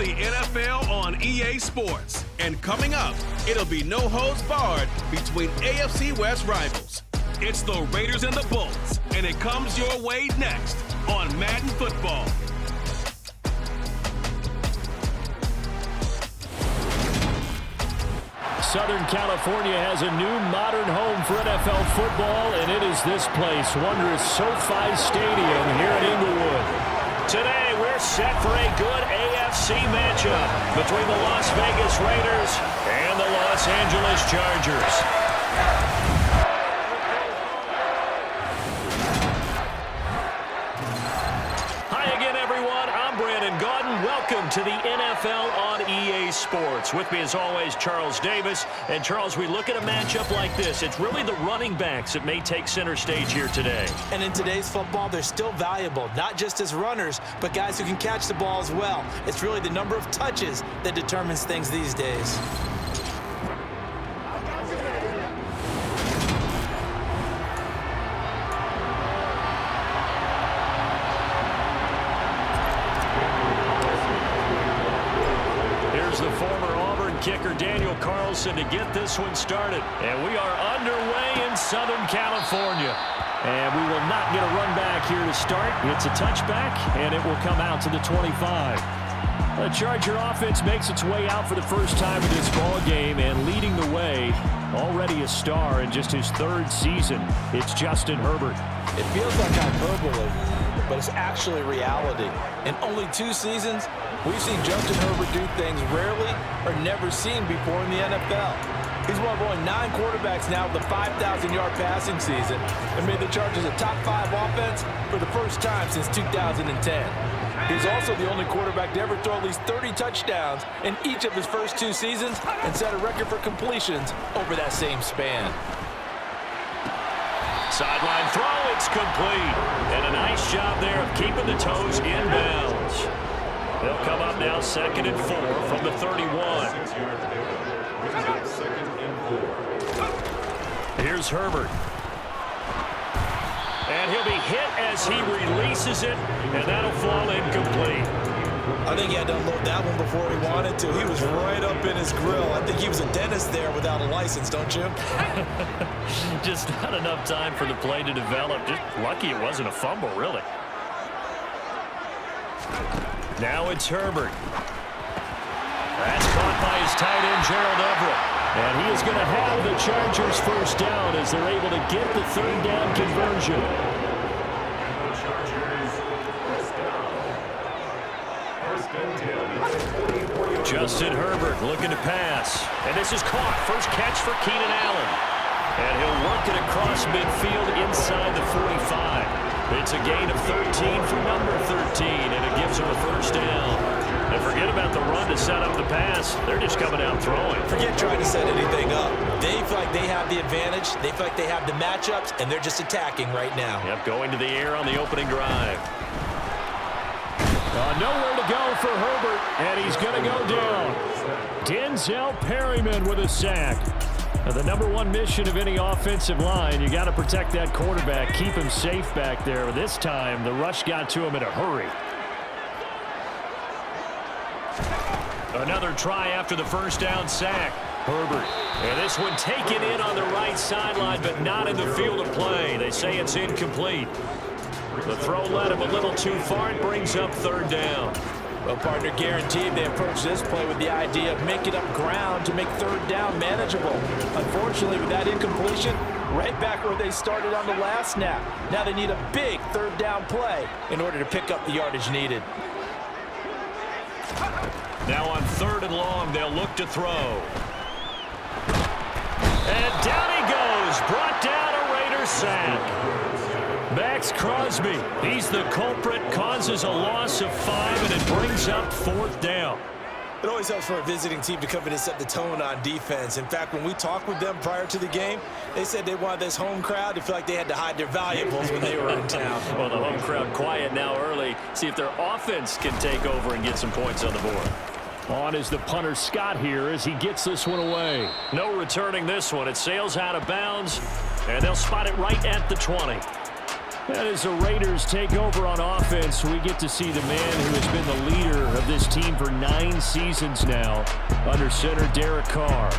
the NFL on EA Sports. And coming up, it'll be no holds barred between AFC West rivals. It's the Raiders and the Bulls, and it comes your way next on Madden Football. Southern California has a new modern home for NFL football, and it is this place, wondrous SoFi Stadium here in Inglewood. Today, we're set for a good AFC matchup between the Las Vegas Raiders and the Los Angeles Chargers. Welcome to the NFL on EA Sports. With me, as always, Charles Davis. And, Charles, we look at a matchup like this. It's really the running backs that may take center stage here today. And in today's football, they're still valuable, not just as runners, but guys who can catch the ball as well. It's really the number of touches that determines things these days. Kicker Daniel Carlson to get this one started. And we are underway in Southern California. And we will not get a run back here to start. It's a touchback, and it will come out to the 25. The Charger offense makes its way out for the first time in this ball game, and leading the way, already a star in just his third season, it's Justin Herbert. It feels like hyperbole, but it's actually reality. In only 2 seasons, we've seen Justin Herbert do things rarely or never seen before in the NFL. He's one of only 9 quarterbacks now with a 5,000-yard passing season and made the Chargers a top 5 offense for the first time since 2010. He's also the only quarterback to ever throw at least 30 touchdowns in each of his first 2 seasons and set a record for completions over that same span. Sideline throw, it's complete. And a nice job there of keeping the toes in bounds. They'll come up now 2nd and 4 from the 31. Here's Herbert. And he'll be hit as he releases it, and that'll fall incomplete. I think he had to unload that one before he wanted to. He was right up in his grill. I think he was a dentist there without a license, don't you? Just not enough time for the play to develop. Just lucky it wasn't a fumble, really. Now it's Herbert. That's caught by his tight end, Gerald Everett. And he is going to have the Chargers first down as they're able to get the 3rd down conversion. Justin Herbert looking to pass. And this is caught. First catch for Keenan Allen. And he'll work it across midfield inside the 45. It's a gain of 13 for number 13, and it gives him a first down. And forget about the run to set up the pass. They're just coming out throwing. Forget trying to set anything up. They feel like they have the advantage. They feel like they have the matchups, and they're just attacking right now. Yep, going to the air on the opening drive. Nowhere to go for Herbert, and he's going to go down. Denzel Perryman with a sack. Now, the number 1 mission of any offensive line, you got to protect that quarterback, keep him safe back there. This time, the rush got to him in a hurry. Another try after the first down sack. Herbert. And this one taken in on the right sideline, but not in the field of play. They say it's incomplete. The throw led him a little too far. It brings up 3rd down. Well, partner, guaranteed they approach this play with the idea of making up ground to make 3rd down manageable. Unfortunately, with that incompletion, right back where they started on the last snap. Now they need a big 3rd down play in order to pick up the yardage needed. Now on 3rd and long, they'll look to throw. And down he goes. Brought down a Raider sack. Max Crosby, he's the culprit, causes a loss of 5, and it brings up 4th down. It always helps for a visiting team to come in and set the tone on defense. In fact, when we talked with them prior to the game, they said they wanted this home crowd to feel like they had to hide their valuables when they were in town. Well, the home crowd quiet now early. See if their offense can take over and get some points on the board. On is the punter Scott here as he gets this one away. No returning this one. It sails out of bounds, and they'll spot it right at the 20. And as the Raiders take over on offense, we get to see the man who has been the leader of this team for 9 seasons now, under center Derrick Carr.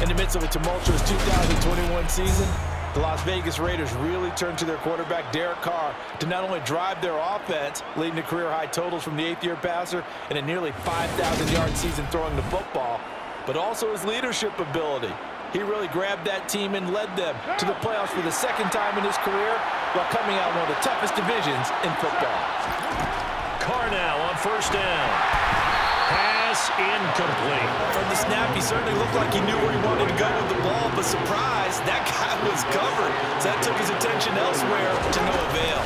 In the midst of a tumultuous 2021 season, the Las Vegas Raiders really turned to their quarterback, Derrick Carr, to not only drive their offense, leading to career-high totals from the 8th-year passer and a nearly 5,000-yard season throwing the football, but also his leadership ability. He really grabbed that team and led them to the playoffs for the 2nd time in his career while coming out one of the toughest divisions in football. Carr now on 1st down. Pass incomplete. From the snap, he certainly looked like he knew where he wanted to go with the ball, but surprise, that guy was covered. So that took his attention elsewhere to no avail.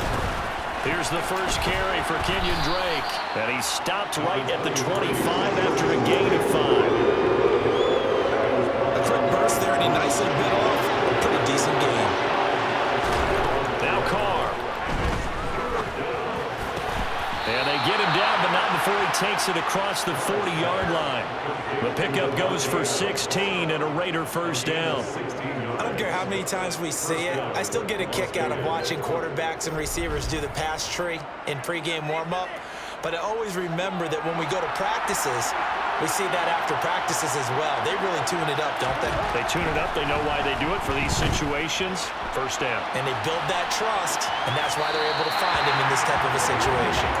Here's the first carry for Kenyon Drake. And he stopped right at the 25 after a gain of 5. Burst there, and he nicely bit off a pretty decent game. Now Carr. And they get him down, but not before he takes it across the 40-yard line. The pickup goes for 16 and a Raider 1st down. I don't care how many times we see it. I still get a kick out of watching quarterbacks and receivers do the pass tree in pregame warm-up. But I always remember that when we go to practices, we see that after practices as well. They really tune it up, don't they? They tune it up. They know why they do it for these situations. 1st down. And they build that trust, and that's why they're able to find him in this type of a situation.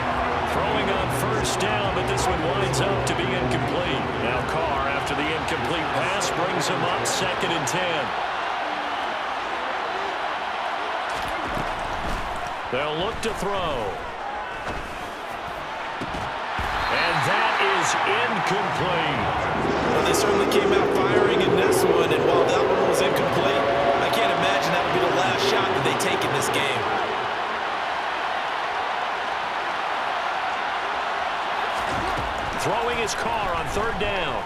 Throwing on 1st down, but this one winds up to be incomplete. Now Carr, after the incomplete pass, brings him up 2nd and 10. They'll look to throw. And that is incomplete. Well, they certainly came out firing in this one, and while that one was incomplete, I can't imagine that would be the last shot that they take in this game. Throwing his Carr on 3rd down.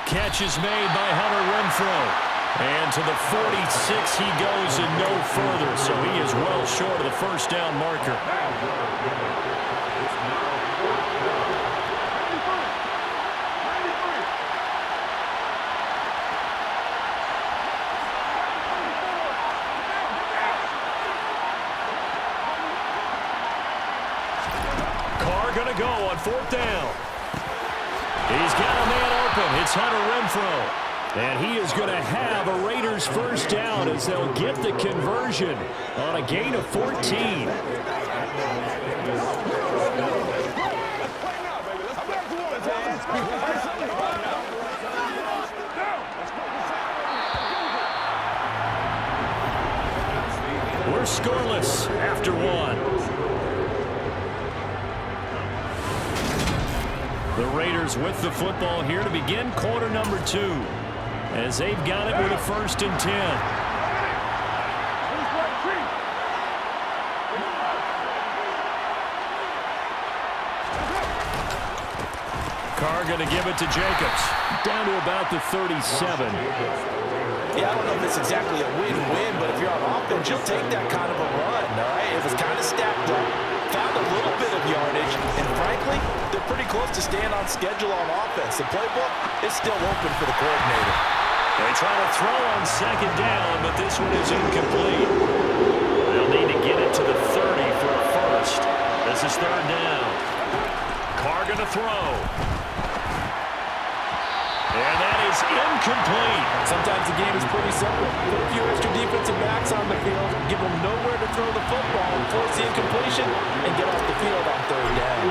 Catch is made by Hunter Renfrow. And to the 46 he goes and no further, so he is well short of the 1st down marker. Going to go on 4th down. He's got a man open. It's Hunter Renfrow. And he is going to have a Raiders 1st down as they'll get the conversion on a gain of 14. We're scoreless after 1. The Raiders with the football here to begin quarter number 2, as they've got it with a 1st and 10. Carr going to give it to Jacobs. Down to about the 37. Yeah, I don't know if it's exactly a win-win, but if you're on offense, you'll take that kind of a run, all right? It was kind of stacked up, found a little bit of yardage, and frankly, they're pretty close to staying on schedule on offense. The playbook is still open for the coordinator. They try to throw on 2nd down, but this one is incomplete. They'll need to get it to the 30 for a 1st. This is 3rd down. Carr going to throw. And that is incomplete. Sometimes the game is pretty simple. Put a few extra defensive backs on the field, give them nowhere to throw the football, force the incompletion, and get off the field on 3rd down.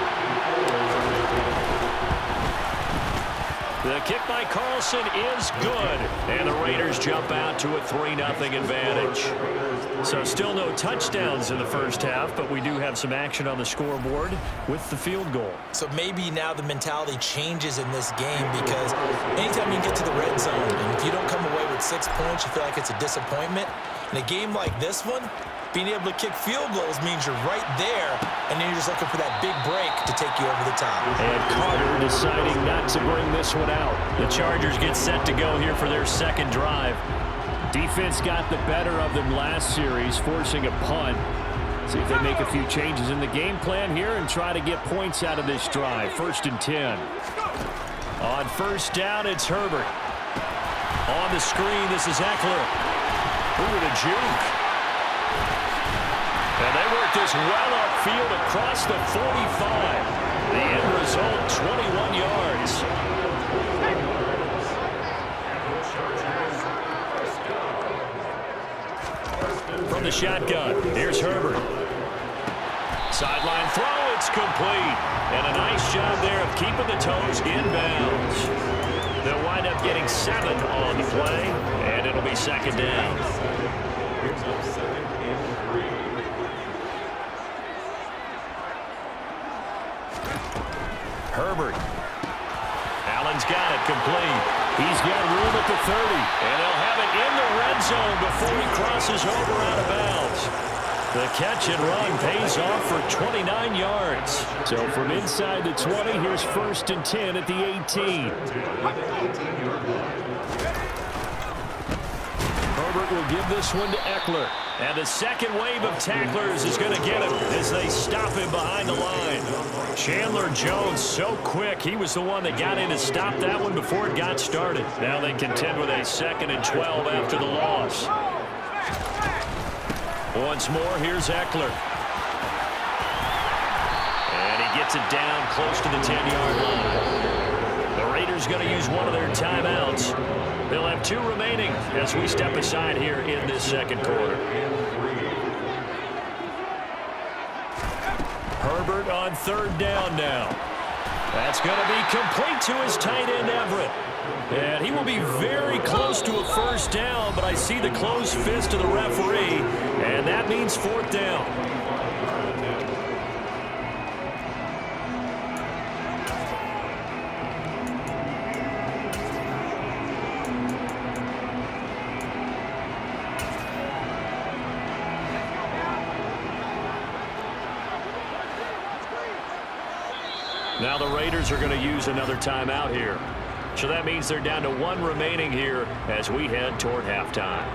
The kick by Carlson is good. And the Raiders jump out to a 3-0 advantage. So still no touchdowns in the 1st half, but we do have some action on the scoreboard with the field goal. So maybe now the mentality changes in this game, because anytime you get to the red zone, and if you don't come away with 6 points, you feel like it's a disappointment. In a game like this one, being able to kick field goals means you're right there, and then you're just looking for that big break to take you over the top. And Carter deciding not to bring this one out. The Chargers get set to go here for their 2nd drive. Defense got the better of them last series, forcing a punt. See if they make a few changes in the game plan here and try to get points out of this drive. 1st and 10. On 1st down, it's Herbert. On the screen, this is Eckler. Ooh, and a juke. And they work this well upfield across the 45. The end result, 21 yards. From the shotgun, here's Herbert. Sideline throw, it's complete. And a nice job there of keeping the toes inbounds. They'll wind up getting 7 on the play, and it'll be second down. Herbert. Allen's got it complete. He's got room at the 30. And they'll have it in the red zone before he crosses over out of bounds. The catch and run pays off for 29 yards. So from inside the 20, here's 1st and 10 at the 18. Herbert will give this one to Eckler. And the second wave of tacklers is going to get him as they stop him behind the line. Chandler Jones so quick. He was the one that got in to stop that one before it got started. Now they contend with a 2nd and 12 after the loss. Once more, here's Eckler. And he gets it down close to the 10-yard line. The Raiders going to use one of their timeouts. They'll have 2 remaining as we step aside here in this second quarter. Herbert on 3rd down now. That's going to be complete to his tight end, Everett. And he will be very close to a 1st down, but I see the closed fist of the referee, and that means 4th down. Now the Raiders are going to use another timeout here. So that means they're down to 1 remaining here as we head toward halftime.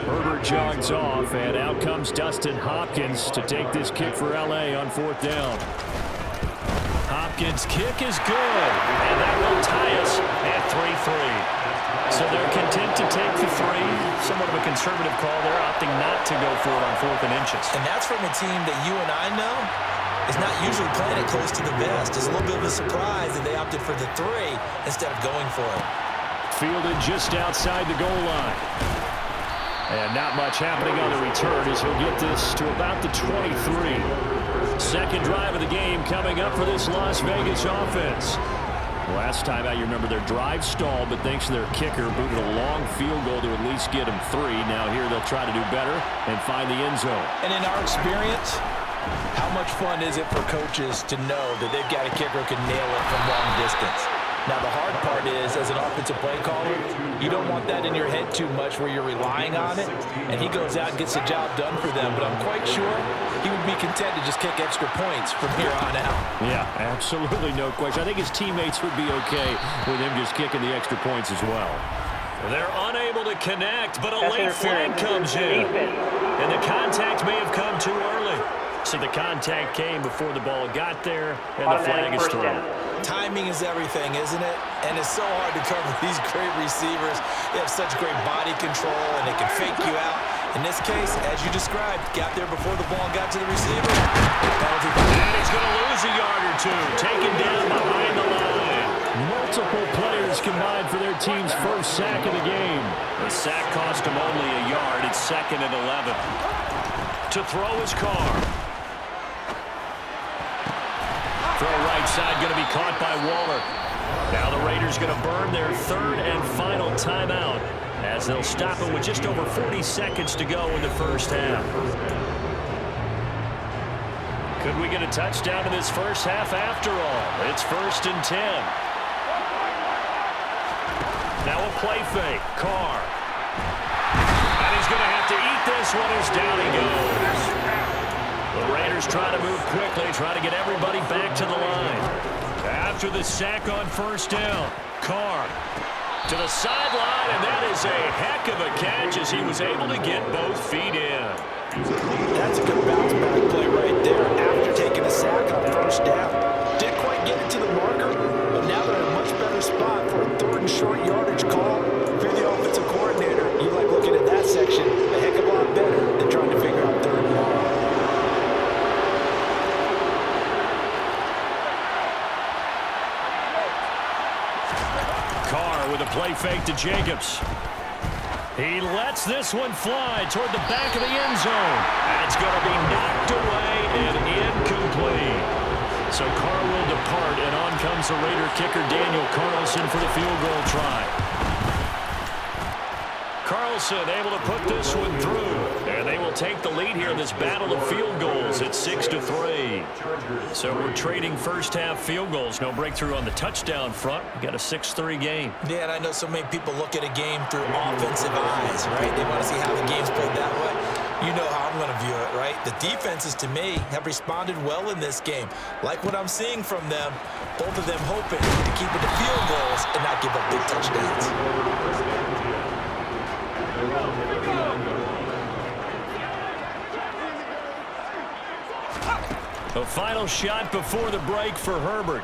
Herbert jogs off, and out comes Dustin Hopkins to take this kick for L.A. on 4th down. Hopkins' kick is good, and that will tie us at 3-3. So they're content to take the 3. Somewhat of a conservative call there, opting not to go for it on 4th and inches. And that's from a team that you and I know is not usually playing it close to the vest. It's a little bit of a surprise that they opted for the 3 instead of going for it. Fielded just outside the goal line. And not much happening on the return as he'll get this to about the 23. Second drive of the game coming up for this Las Vegas offense. Last time out, you remember their drive stalled, but thanks to their kicker, booted a long field goal to at least get them 3. Now here they'll try to do better and find the end zone. And in our experience, how much fun is it for coaches to know that they've got a kicker who can nail it from long distance? Now, the hard part is, as an offensive play caller, you don't want that in your head too much where you're relying on it, and he goes out and gets the job done for them. But I'm quite sure he would be content to just kick extra points from here on out. Yeah, absolutely no question. I think his teammates would be okay with him just kicking the extra points as well. They're unable to connect, but a late flag comes in. And the contact may have come too early. So the contact came before the ball got there, and the flag is thrown. Timing is everything, isn't it? And it's so hard to cover these great receivers. They have such great body control, and they can fake you out. In this case, as you described, got there before the ball got to the receiver. Penalty. And he's going to lose a yard or 2, taken down behind the line. Multiple players combined for their team's first sack of the game. The sack cost him only a yard. It's 2nd and 11. To throw is Carr. Throw right side, going to be caught by Waller. Now the Raiders going to burn their 3rd and final timeout as they'll stop it with just over 40 seconds to go in the first half. Could we get a touchdown in this first half after all? It's 1st and 10. Now a play fake. Carr. And he's going to have to eat this one as down he goes. The Raiders try to move quickly, try to get everybody back to the line. After the sack on 1st down, Carr to the sideline, and that is a heck of a catch as he was able to get both feet in. That's a good bounce-back play right there after taking a sack on 1st down. Didn't quite get it to the marker, but now they're in a much better spot for a 3rd and short yardage call. If you're the offensive coordinator, you like looking at that section. Carr with a play fake to Jacobs. He lets this one fly toward the back of the end zone. That's going to be knocked away and incomplete. So Carr will depart, and on comes the Raider kicker Daniel Carlson for the field goal try. Carlson able to put this one through, and they will take the lead here in this battle of field goals at 6-3. So we're trading first-half field goals. No breakthrough on the touchdown front. We got a 6-3 game. Yeah, and I know so many people look at a game through offensive eyes, right? They want to see how the game's played that way. You know how I'm going to view it, right? The defenses, to me, have responded well in this game. Like what I'm seeing from them, both of them hoping to keep it to field goals and not give up big touchdowns. A final shot before the break for Herbert.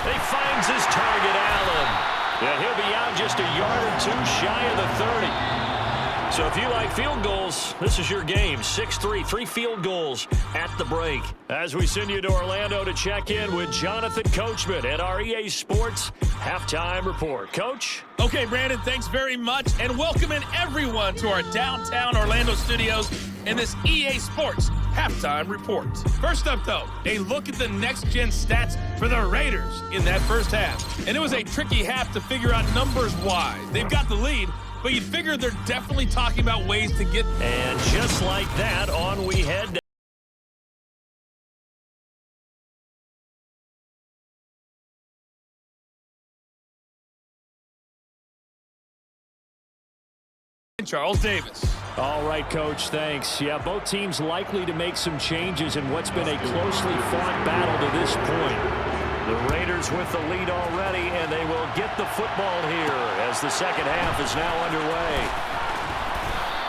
He finds his target, Allen. Yeah, he'll be out just a yard or two shy of the 30. So if you like field goals, this is your game. 6-3, 3 field goals at the break. As we send you to Orlando to check in with Jonathan Coachman at our EA Sports Halftime Report. Coach? Okay, Brandon, thanks very much, and welcoming everyone to our downtown Orlando studios in this EA Sports Halftime Report. First up, though, a look at the next-gen stats for the Raiders in that first half. And it was a tricky half to figure out numbers-wise. They've got the lead, but you'd figure they're definitely talking about ways to get... And just like that, on we head. Charles Davis. All right, Coach, thanks. Yeah, both teams likely to make some changes in what's been a closely fought battle to this point. The Raiders with the lead already, and they will get the football here as the second half is now underway.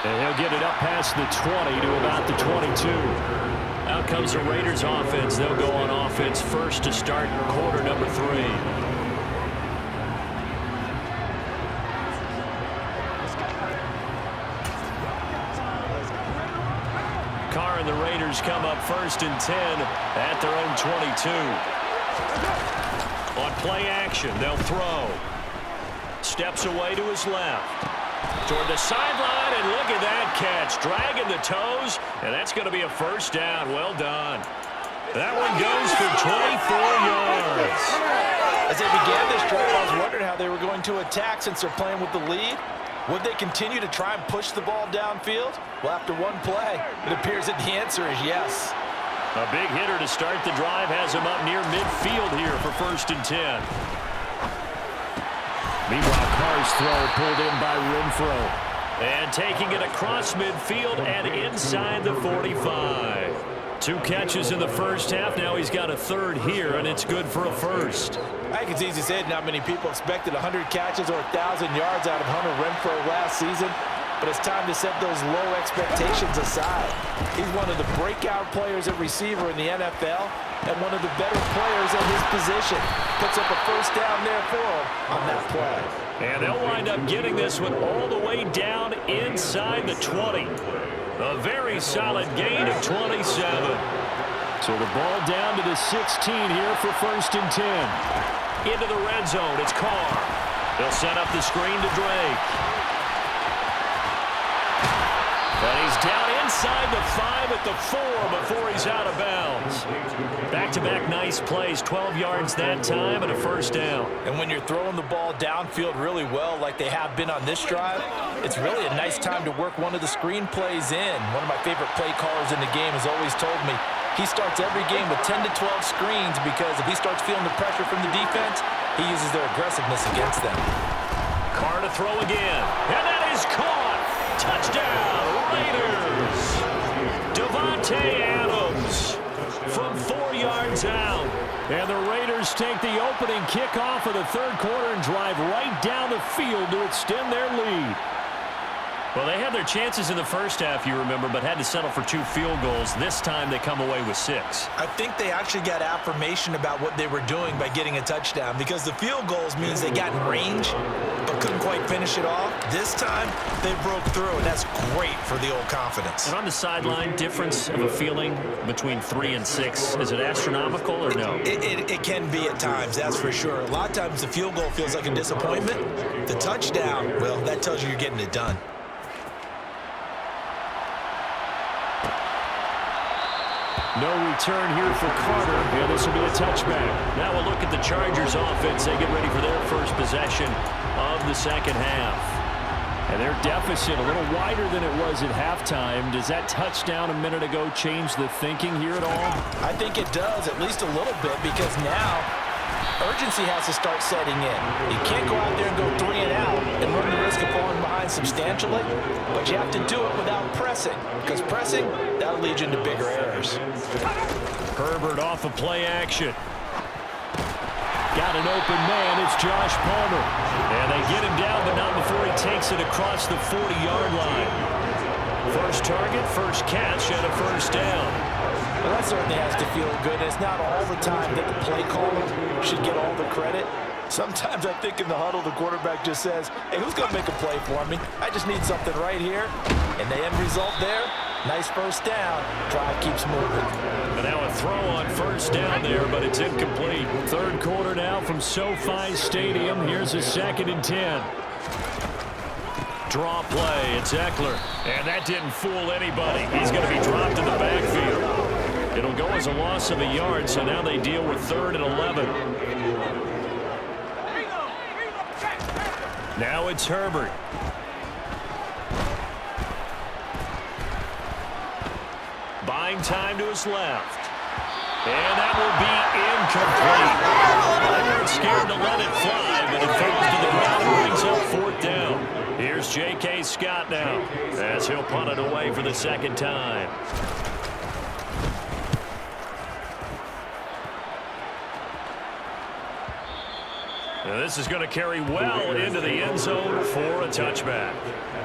And he'll get it up past the 20 to about the 22. Out comes the Raiders offense. They'll go on offense first to start quarter number 3. Carr and the Raiders come up first and 10 at their own 22. On play action, they'll throw. Steps away to his left. Toward the sideline, and look at that catch. Dragging the toes, and that's going to be a first down. Well done. That one goes for 24 yards. As they began this drive, I was wondering how they were going to attack since they're playing with the lead. Would they continue to try and push the ball downfield? Well, after one play, it appears that the answer is yes. A big hitter to start the drive has him up near midfield here for first and 10. Meanwhile, Carr's throw pulled in by Renfro. And taking it across midfield and inside the 45. 2 catches in the first half. Now he's got a third here, and it's good for a first. I think it's easy to say not many people expected 100 catches or 1,000 yards out of Hunter Renfro last season, but it's time to set those low expectations aside. He's one of the breakout players at receiver in the NFL and one of the better players at his position. Puts up a first down there for him on that play. And they'll wind up getting this one all the way down inside the 20. A very solid gain of 27. So the ball down to the 16 here for first and 10. Into the red zone, it's Carr. They'll set up the screen to Drake. And he's down inside the 5 at the 4 before he's out of bounds. Back-to-back nice plays, 12 yards that time and a first down. And when you're throwing the ball downfield really well like they have been on this drive, it's really a nice time to work one of the screen plays in. One of my favorite play callers in the game has always told me he starts every game with 10 to 12 screens because if he starts feeling the pressure from the defense, he uses their aggressiveness against them. Carr to throw again, and that is caught. Touchdown, Raiders. DEVANTE Adams from 4 yards out. And the Raiders take the opening kickoff of the third quarter and drive right down the field to extend their lead. Well, they had their chances in the first half, you remember, but had to settle for 2 field goals. This time they come away with 6. I think they actually got affirmation about what they were doing by getting a touchdown, because the field goals means they got in range but couldn't quite finish it off. This time they broke through, and that's great for the old confidence. And on the sideline, difference of a feeling between 3 and 6, is it astronomical or no? It can be at times, that's for sure. A lot of times the field goal feels like a disappointment. The touchdown, well, that tells you you're getting it done. No return here for Carter. Yeah, this will be a touchback. Now we'll look at the Chargers offense. They get ready for their first possession of the second half. And their deficit a little wider than it was at halftime. Does that touchdown a minute ago change the thinking here at all? I think it does, at least a little bit, because now urgency has to start setting in. You can't go out there and go 3 and out and run the risk of falling behind substantially, but you have to do it without pressing, because pressing, that'll lead you into bigger errors. Herbert off of play action. Got an open man. It's Josh Palmer. And they get him down, but not before he takes it across the 40-yard line. First target, first catch, and a first down. Well, that certainly has to feel good. It's not all the time that the play caller should get all the credit. Sometimes I think in the huddle, the quarterback just says, hey, who's going to make a play for me? I just need something right here. And the end result there, nice first down. Drive keeps moving. And now a throw on first down there, but it's incomplete. Third quarter now from SoFi Stadium. Here's a 2nd and 10. Draw play. It's Eckler. And that didn't fool anybody. He's going to be dropped in the backfield. It'll go as a loss of a yard, so now they deal with 3rd and 11. Now it's Herbert. Buying time to his left. And that will be incomplete. They weren't scared to let it fly, but it falls to the ground and brings up 4th down. Here's J.K. Scott now, as he'll punt it away for the 2nd time. Now this is going to carry well into the end zone for a touchback.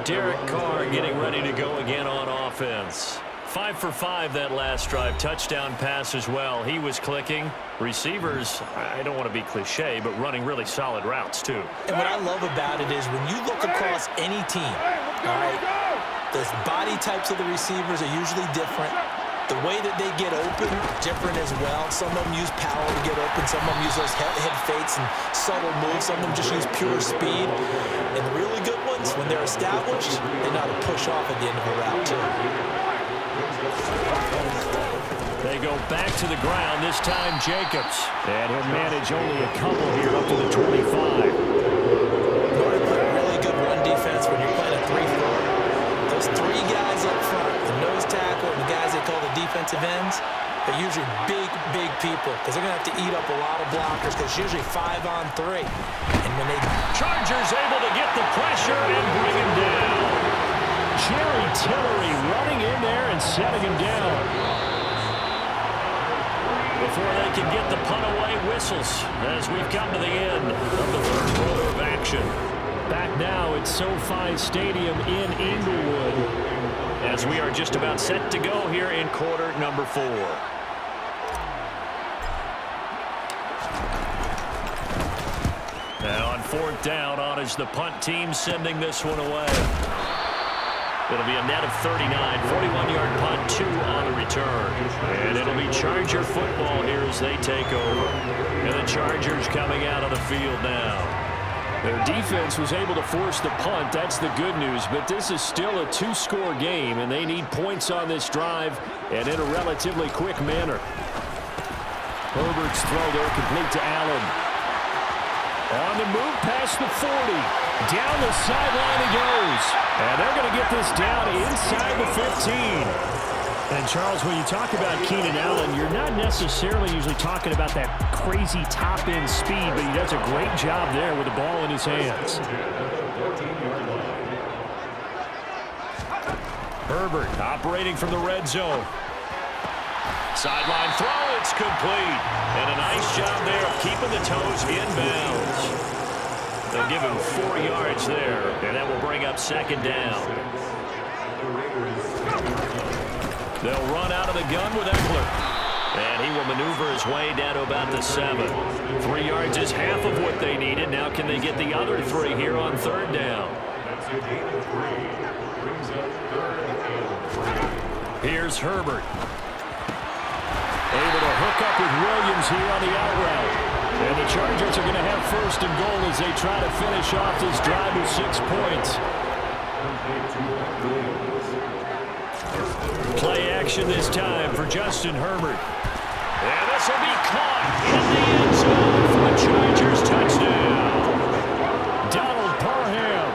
Derrick Carr getting ready to go again on offense. 5 for 5 that last drive. Touchdown pass as well. He was clicking. Receivers, I don't want to be cliche, but running really solid routes too. And what I love about it is when you look across any team, all right, the body types of the receivers are usually different. The way that they get open, different as well. Some of them use power to get open. Some of them use those head fakes and subtle moves. Some of them just use pure speed. And the really good ones, when they're established, they know how to push off at the end of a route, too. They go back to the ground, this time Jacobs. And he'll manage only a couple here up to the 25. Really good run defense when you're playing a 3-4. Those 3 guys up front, the nose tackle and the guys they call the defensive ends, they're usually big people because they're going to have to eat up a lot of blockers because it's usually 5 on 3. And when they... Chargers able to get the pressure and bring him down. Jerry Tillery running in there and setting him down. Before they can get the punt away, whistles as we've come to the end of the 3rd quarter of action. Back now at SoFi Stadium in Inglewood as we are just about set to go here in quarter number 4. Now on 4th down, on is the punt team sending this one away. It'll be a net of 39, 41-yard punt, 2 on the return. And it'll be Charger football here as they take over. And the Chargers coming out on the field now. Their defense was able to force the punt. That's the good news. But this is still a 2-score game, and they need points on this drive and in a relatively quick manner. Herbert's throw there complete to Allen. On the move past the 40. Down the sideline he goes. And they're going to get this down inside the 15. And, Charles, when you talk about Keenan Allen, you're not necessarily usually talking about that crazy top-end speed, but he does a great job there with the ball in his hands. Herbert operating from the red zone. Sideline throw, it's complete. And a nice job there of keeping the toes in bounds. They'll give him 4 yards there, and that will bring up second down. They'll run out of the gun with Eckler. And he will maneuver his way down to about the 7. 3 yards is half of what they needed. Now can they get the other 3 here on third down? Here's Herbert. Able to hook up with Williams here on the out route. And the Chargers are going to have first and goal as they try to finish off this drive with 6 points. Play action this time for Justin Herbert. And this will be caught in the end zone for the Chargers touchdown. Donald Parham,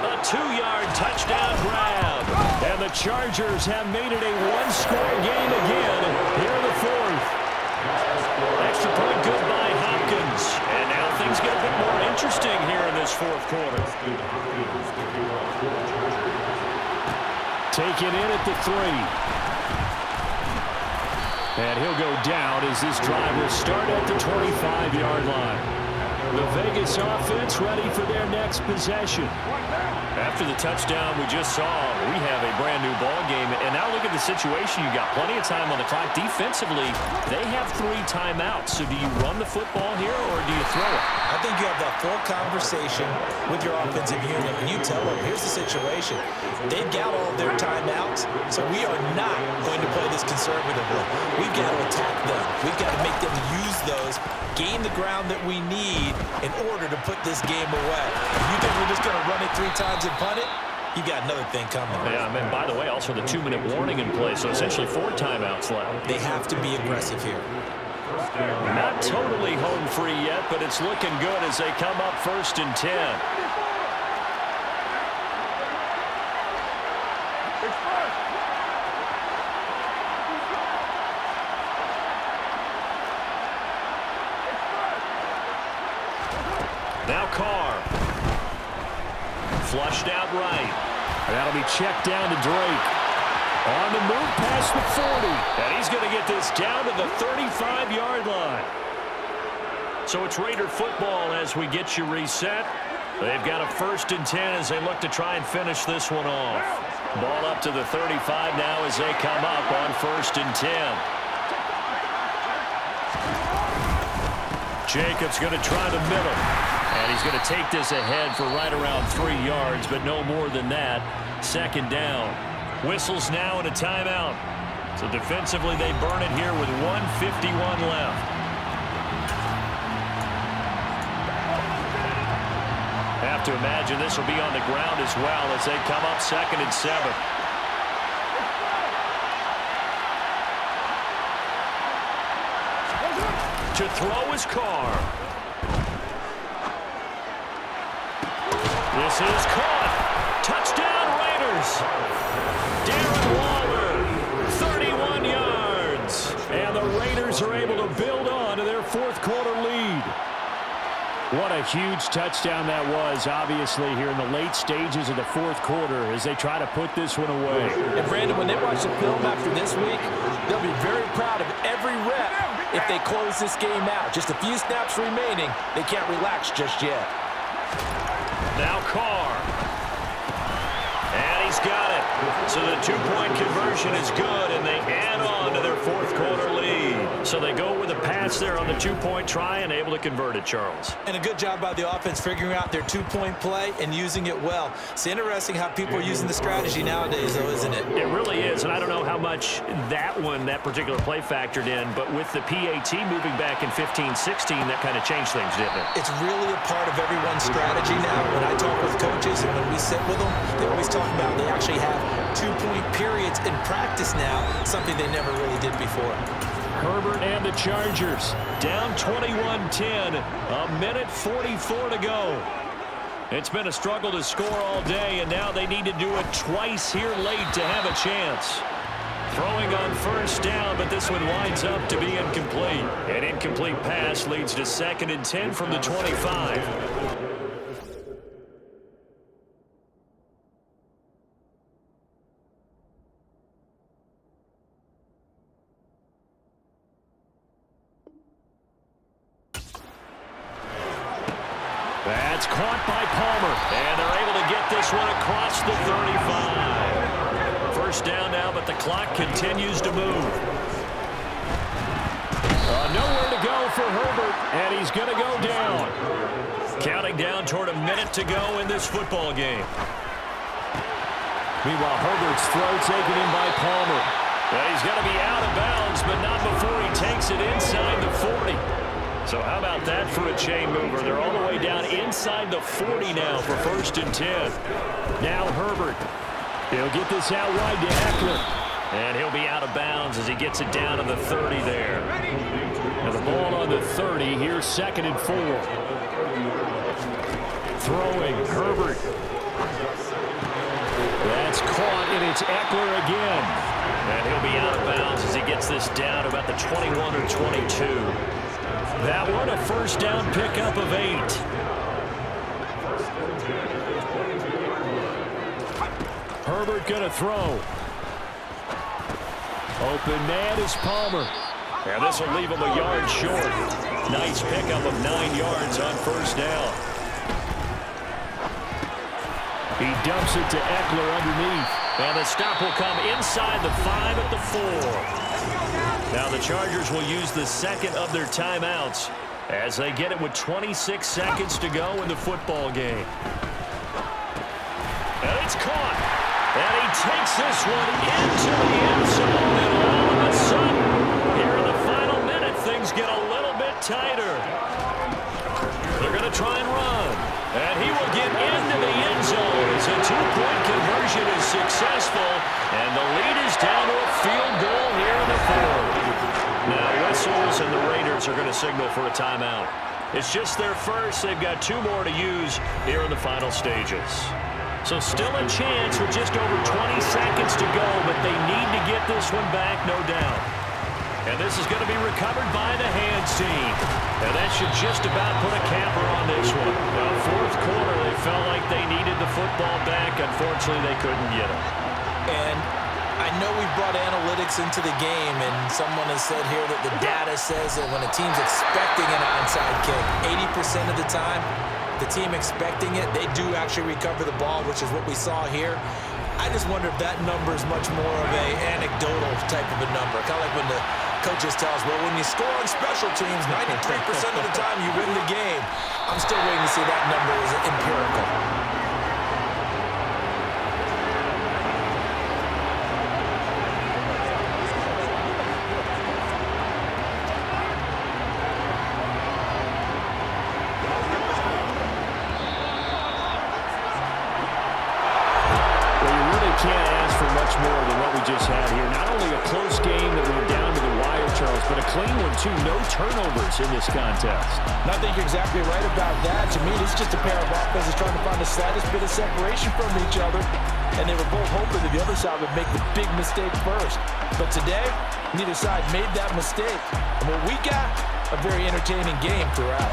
a 2-yard touchdown grab. And the Chargers have made it a 1-score game again here in the 4th. Extra point good by Hopkins. And now things get a bit more interesting here in this 4th quarter. Taken in at the 3. And he'll go down as this drive will start at the 25-yard line. The Vegas offense ready for their next possession. After the touchdown we just saw, we have a brand-new ball game. And now look at the situation. You've got plenty of time on the clock. Defensively, they have 3 timeouts. So do you run the football here or do you throw it? I think you have that full conversation with your offensive unit, and you tell them, here's the situation. They've got all of their timeouts, so we are not going to play this conservatively. We've got to attack them. We've got to make them use those, gain the ground that we need in order to put this game away. If you think we're just going to run it 3 times and punt it, you got another thing coming. Yeah, and by the way, also the 2-minute warning in place, so essentially 4 timeouts left. They have to be aggressive here. Not totally home free yet, but it's looking good as they come up 1st and 10. Now Carr. Flushed out right. That'll be checked down to Drake. On the move past the 40. And he's going to get this down to the 35-yard line. So it's Raider football as we get you reset. They've got a 1st and 10 as they look to try and finish this one off. Ball up to the 35 now as they come up on 1st and 10. Jacobs going to try the middle. And he's going to take this ahead for right around 3 yards, but no more than that. 2nd down. Whistles now and a timeout. So defensively they burn it here with 1:51 left. Have to imagine this will be on the ground as well as they come up 2nd and 7. To throw is Carr. This is caught. Touchdown Raiders. Darren Waller, 31 yards. And the Raiders are able to build on to their 4th quarter lead. What a huge touchdown that was, obviously, here in the late stages of the 4th quarter as they try to put this one away. And, Brandon, when they watch the film after this week, they'll be very proud of every rep if they close this game out. Just a few snaps remaining. They can't relax just yet. Now Carr. And he's got it. So the 2-point conversion is good, and they add on to their 4th quarter lead. So they go with a pass there on the 2-point try and able to convert it, Charles. And a good job by the offense figuring out their 2-point play and using it well. It's interesting how people are using the strategy nowadays, though, isn't it? It really is, and I don't know how much that particular play factored in, but with the PAT moving back in 15-16, that kind of changed things, didn't it? It's really a part of everyone's strategy now. When I talk with coaches and when we sit with them, they always talk about they actually have 2-point periods in practice now, something they never really did before. Herbert and the Chargers down 21-10, a minute 44 to go. It's been a struggle to score all day, and now they need to do it twice here late to have a chance. Throwing on 1st down, but this one winds up to be incomplete. An incomplete pass leads to 2nd and 10 from the 25. That's caught by Palmer. And they're able to get this one across the 35. First down now, but the clock continues to move. Nowhere to go for Herbert, and he's going to go down. Counting down toward a minute to go in this football game. Meanwhile, Herbert's throw taken in by Palmer. Well, he's going to be out of bounds, but not before he takes it inside the 40. So how about that for a chain mover? They're all the way down inside the 40 now for 1st and 10. Now Herbert. He'll get this out wide to Eckler. And he'll be out of bounds as he gets it down to the 30 there. And the ball on the 30. Here's 2nd and 4. Throwing, Herbert. That's caught, and it's Eckler again. And he'll be out of bounds as he gets this down to about the 21 or 22. That one a 1st down pickup of 8. Herbert going to throw. Open man is Palmer. And this will leave him a yard short. Nice pickup of 9 yards on 1st down. He dumps it to Eckler underneath. And the stop will come inside the 5 at the 4. Now the Chargers will use the 2nd of their timeouts as they get it with 26 seconds to go in the football game. And it's caught. And he takes this one into the end zone. And all of a sudden, here in the final minute, things get a little bit tighter. They're going to try and run. And he will get into the end zone as a 2-point conversion is successful. And the lead is down to a field goal here in the 4th. Now whistles and the Raiders are going to signal for a timeout. It's just their first. They've got 2 more to use here in the final stages. So still a chance with just over 20 seconds to go, but they need to get this one back, no doubt. And this is going to be recovered by the hands team. And that should just about put a capper on this one. Now, 4th quarter, they felt like they needed the football back. Unfortunately, they couldn't get it. And I know we brought analytics into the game, and someone has said here that the data says that when a team's expecting an onside kick, 80% of the time, the team expecting it, they do actually recover the ball, which is what we saw here. I just wonder if that number is much more of a anecdotal type of a number. Kind of like when the coaches tell us, well, when you score on special teams, 93% of the time you win the game. I'm still waiting to see that number is empirical. Can't ask for much more than what we just had here. Not only a close game that went down to the wire, Charles, but a clean one, too. No turnovers in this contest. I think you're exactly right about that. To me, this is just a pair of offenses trying to find the slightest bit of separation from each other, and they were both hoping that the other side would make the big mistake first. But today, neither side made that mistake. And what we got, a very entertaining game throughout.